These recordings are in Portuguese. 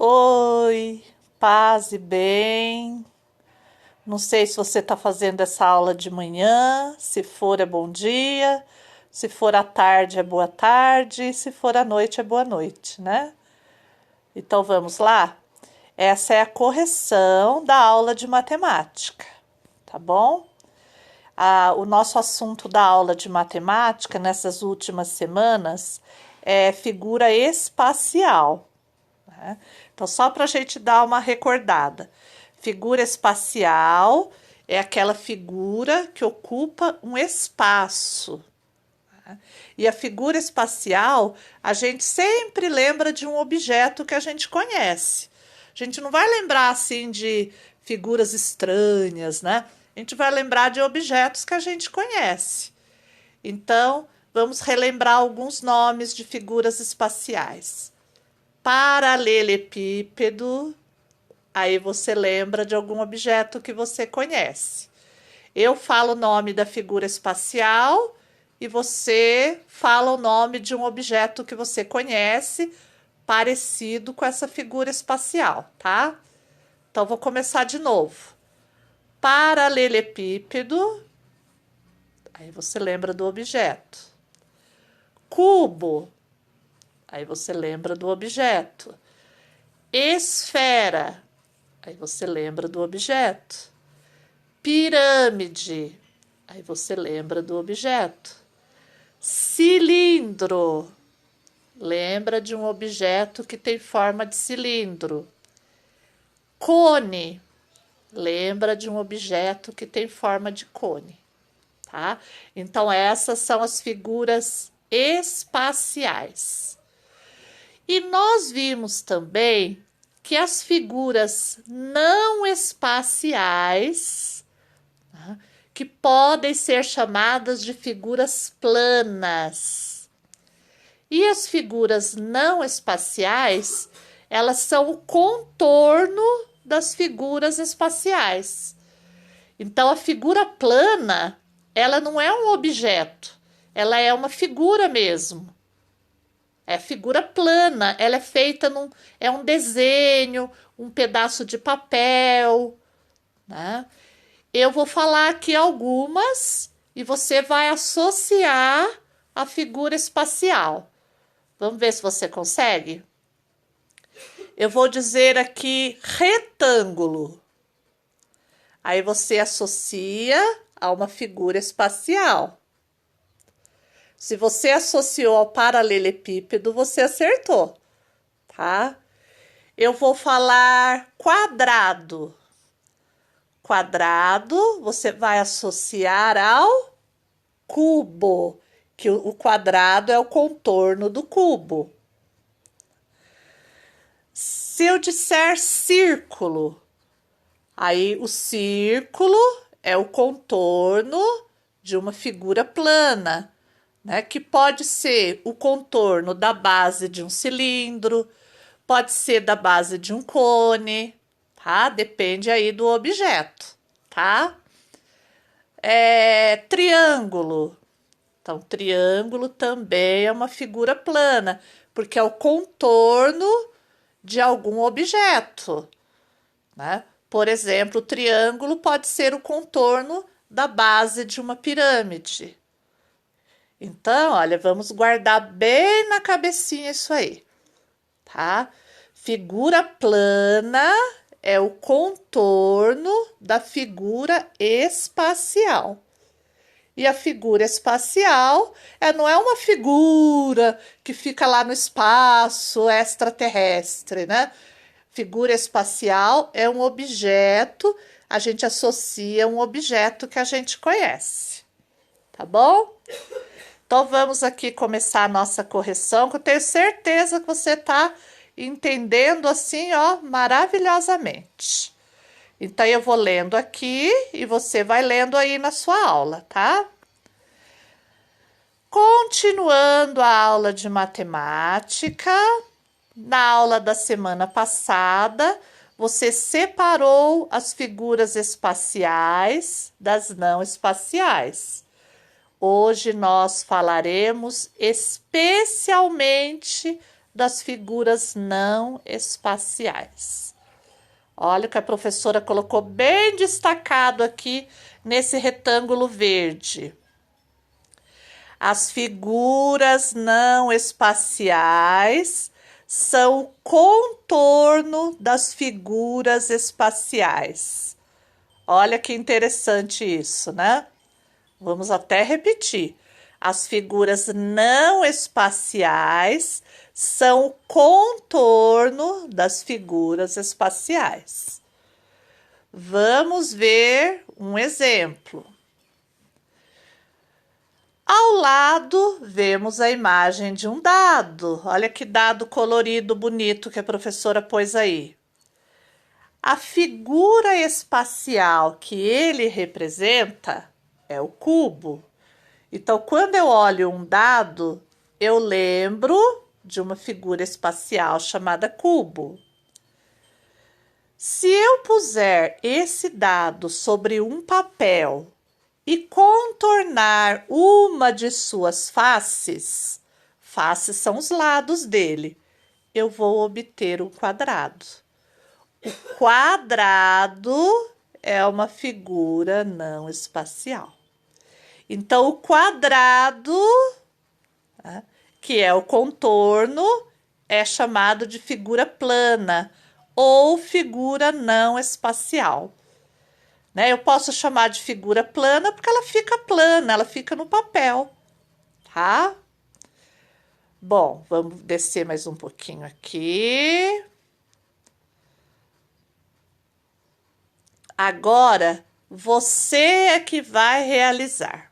Oi, paz e bem. Não sei se você está fazendo essa aula de manhã, se for é bom dia, se for à tarde é boa tarde, se for à noite é boa noite, né? Então vamos lá? Essa é a correção da aula de matemática, tá bom? O nosso assunto da aula de matemática nessas últimas semanas é figura espacial, né? Então, só para a gente dar uma recordada, figura espacial é aquela figura que ocupa um espaço, né? E a figura espacial, a gente sempre lembra de um objeto que a gente conhece. A gente não vai lembrar assim de figuras estranhas, né? A gente vai lembrar de objetos que a gente conhece. Então, vamos relembrar alguns nomes de figuras espaciais. Paralelepípedo, aí você lembra de algum objeto que você conhece. Eu falo o nome da figura espacial e você fala o nome de um objeto que você conhece parecido com essa figura espacial, tá? Então, vou começar de novo. Paralelepípedo, aí você lembra do objeto. Cubo, aí você lembra do objeto. Esfera, aí você lembra do objeto. Pirâmide, aí você lembra do objeto. Cilindro, lembra de um objeto que tem forma de cilindro. Cone, lembra de um objeto que tem forma de cone, tá? Então, essas são as figuras espaciais. E nós vimos também que as figuras não espaciais, né, que podem ser chamadas de figuras planas. E as figuras não espaciais, elas são o contorno das figuras espaciais. Então, a figura plana, ela não é um objeto, ela é uma figura mesmo. É figura plana, ela é feita é um desenho, um pedaço de papel, né? Eu vou falar aqui algumas e você vai associar a figura espacial. Vamos ver se você consegue? Eu vou dizer aqui retângulo. Aí você associa a uma figura espacial. Se você associou ao paralelepípedo, você acertou, tá? Eu vou falar quadrado. Quadrado, você vai associar ao cubo, que o quadrado é o contorno do cubo. Se eu disser círculo, aí o círculo é o contorno de uma figura plana, né, que pode ser o contorno da base de um cilindro, pode ser da base de um cone, tá? Depende aí do objeto, tá? Triângulo. Então, triângulo também é uma figura plana, porque é o contorno de algum objeto, né? Por exemplo, o triângulo pode ser o contorno da base de uma pirâmide. Então, olha, vamos guardar bem na cabecinha isso aí, tá? Figura plana é o contorno da figura espacial. E a figura espacial não é uma figura que fica lá no espaço extraterrestre, né? Figura espacial é um objeto, a gente associa um objeto que a gente conhece, tá bom? Então, vamos aqui começar a nossa correção, que eu tenho certeza que você está entendendo assim, ó, maravilhosamente. Então, eu vou lendo aqui e você vai lendo aí na sua aula, tá? Continuando a aula de matemática, na aula da semana passada, você separou as figuras espaciais das não espaciais. Hoje nós falaremos especialmente das figuras não espaciais. Olha o que a professora colocou bem destacado aqui nesse retângulo verde. As figuras não espaciais são o contorno das figuras espaciais. Olha que interessante isso, né? Vamos até repetir. As figuras não espaciais são o contorno das figuras espaciais. Vamos ver um exemplo. Ao lado, vemos a imagem de um dado. Olha que dado colorido bonito que a professora pôs aí. A figura espacial que ele representa é o cubo. Então, quando eu olho um dado, eu lembro de uma figura espacial chamada cubo. Se eu puser esse dado sobre um papel e contornar uma de suas faces, faces são os lados dele, eu vou obter um quadrado. O quadrado é uma figura não espacial. Então, o quadrado, que é o contorno, é chamado de figura plana ou figura não espacial. Eu posso chamar de figura plana porque ela fica plana, ela fica no papel, tá? Bom, vamos descer mais um pouquinho aqui. Agora, você é que vai realizar.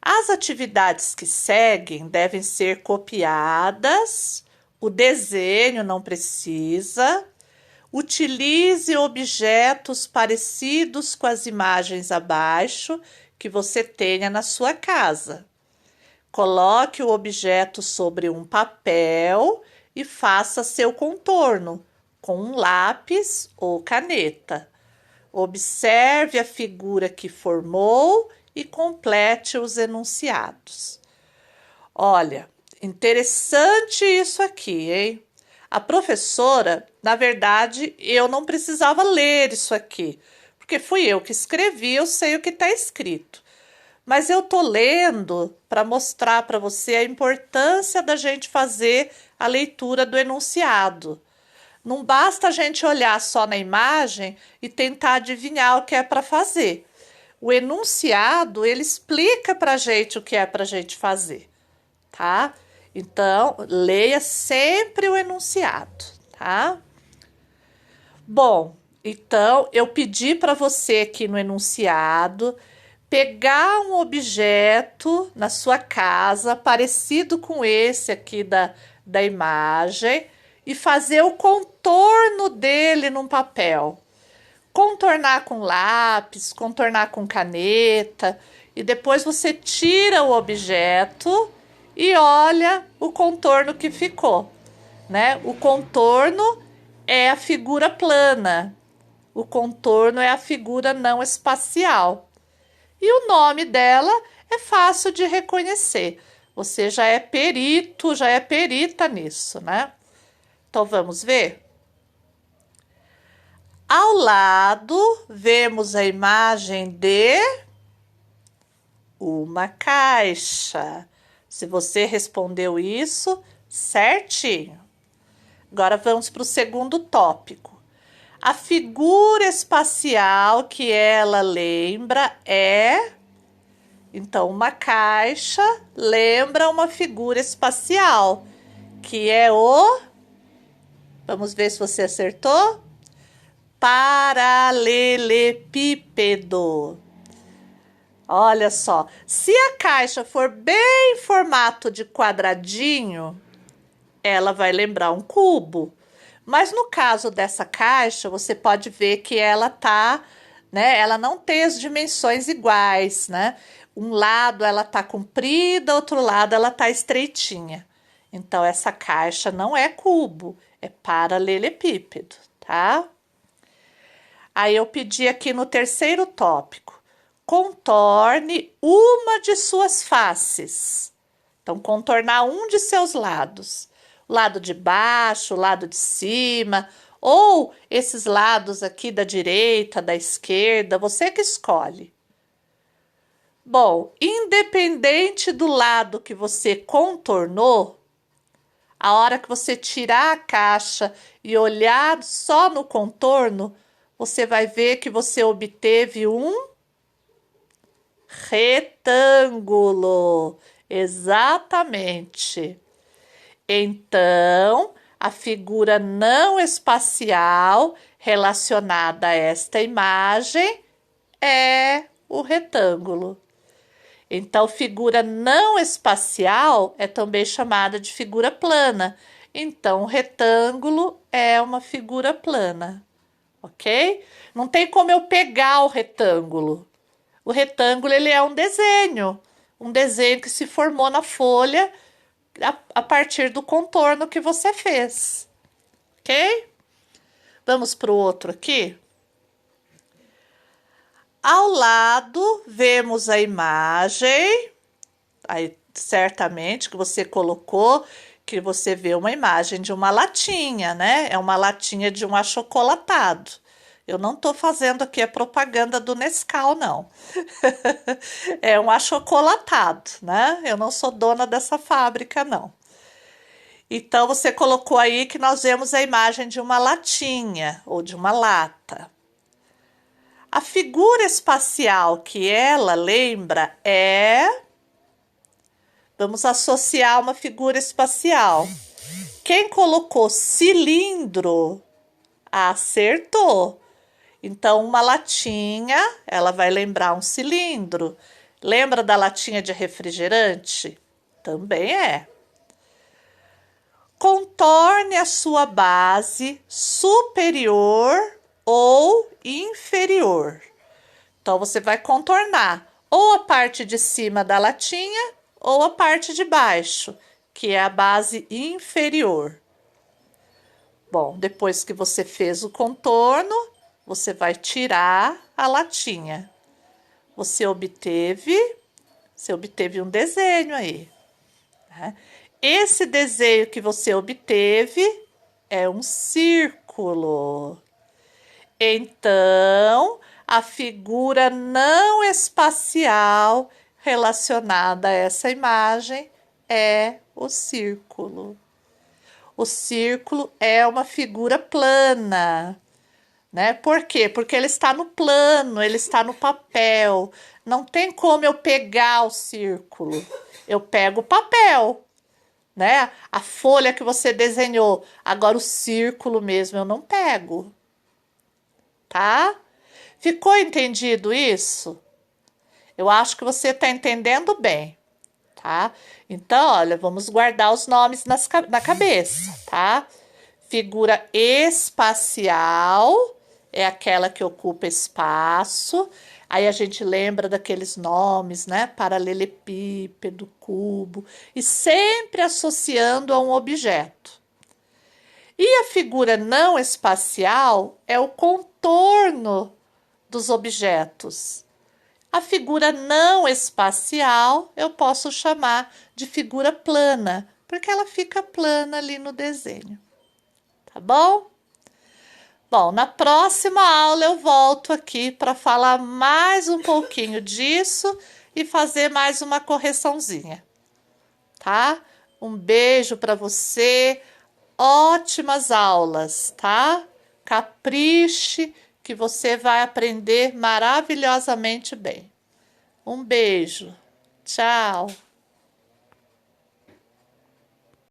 As atividades que seguem devem ser copiadas, o desenho não precisa. Utilize objetos parecidos com as imagens abaixo que você tenha na sua casa. Coloque o objeto sobre um papel e faça seu contorno com um lápis ou caneta. Observe a figura que formou e complete os enunciados. Olha, interessante isso aqui, hein? A professora, na verdade, eu não precisava ler isso aqui, porque fui eu que escrevi, eu sei o que está escrito. Mas eu tô lendo para mostrar para você a importância da gente fazer a leitura do enunciado. Não basta a gente olhar só na imagem e tentar adivinhar o que é para fazer. O enunciado, ele explica para a gente o que é para a gente fazer, tá? Então, leia sempre o enunciado, tá? Bom, então, eu pedi para você aqui no enunciado pegar um objeto na sua casa parecido com esse aqui da imagem e fazer o contorno dele num papel. Contornar com lápis, contornar com caneta e depois você tira o objeto e olha o contorno que ficou, né? O contorno é a figura plana, o contorno é a figura não espacial. E o nome dela é fácil de reconhecer. Você já é perito, já é perita nisso, né? Então vamos ver? Ao lado, vemos a imagem de uma caixa. Se você respondeu isso, certinho. Agora vamos para o segundo tópico. A figura espacial que ela lembra é... Então, uma caixa lembra uma figura espacial, que é o... Vamos ver se você acertou. Paralelepípedo. Olha só, se a caixa for bem em formato de quadradinho, ela vai lembrar um cubo. Mas no caso dessa caixa, você pode ver que ela tá, né? Ela não tem as dimensões iguais, né? Um lado ela tá comprida, outro lado ela tá estreitinha. Então essa caixa não é cubo, é paralelepípedo, tá? Aí eu pedi aqui no terceiro tópico, contorne uma de suas faces. Então, contornar um de seus lados. O lado de baixo, o lado de cima, ou esses lados aqui da direita, da esquerda, você que escolhe. Bom, independente do lado que você contornou, a hora que você tirar a caixa e olhar só no contorno, você vai ver que você obteve um retângulo. Exatamente. Então, a figura não espacial relacionada a esta imagem é o retângulo. Então, figura não espacial é também chamada de figura plana. Então, o retângulo é uma figura plana, ok? Não tem como eu pegar o retângulo. O retângulo ele é um desenho que se formou na folha a partir do contorno que você fez, ok? Vamos para o outro aqui. Ao lado, vemos a imagem, aí certamente que você colocou, que você vê uma imagem de uma latinha, né? É uma latinha de um achocolatado. Eu não estou fazendo aqui a propaganda do Nescau, não. É um achocolatado, né? Eu não sou dona dessa fábrica, não. Então, você colocou aí que nós vemos a imagem de uma latinha ou de uma lata. A figura espacial que ela lembra é... Vamos associar uma figura espacial. Quem colocou cilindro acertou. Então, uma latinha, ela vai lembrar um cilindro. Lembra da latinha de refrigerante? Também é. Contorne a sua base superior ou inferior. Então, você vai contornar ou a parte de cima da latinha ou a parte de baixo, que é a base inferior. Bom, depois que você fez o contorno, você vai tirar a latinha. Você obteve um desenho aí, né? Esse desenho que você obteve é um círculo. Então, a figura não espacial relacionada a essa imagem é o círculo. O círculo é uma figura plana, né? Por quê? Porque ele está no plano, ele está no papel. Não tem como eu pegar o círculo. Eu pego o papel, né? A folha que você desenhou. Agora o círculo mesmo eu não pego, tá? Ficou entendido isso? Eu acho que você está entendendo bem, tá? Então, olha, vamos guardar os nomes na cabeça, tá? Figura espacial é aquela que ocupa espaço. Aí a gente lembra daqueles nomes, né? Paralelepípedo, cubo, e sempre associando a um objeto. E a figura não espacial é o contorno dos objetos. A figura não espacial eu posso chamar de figura plana, porque ela fica plana ali no desenho. Tá bom? Bom, na próxima aula eu volto aqui para falar mais um pouquinho disso e fazer mais uma correçãozinha, tá? Um beijo para você, ótimas aulas, tá? Capriche que você vai aprender maravilhosamente bem. Um beijo, tchau!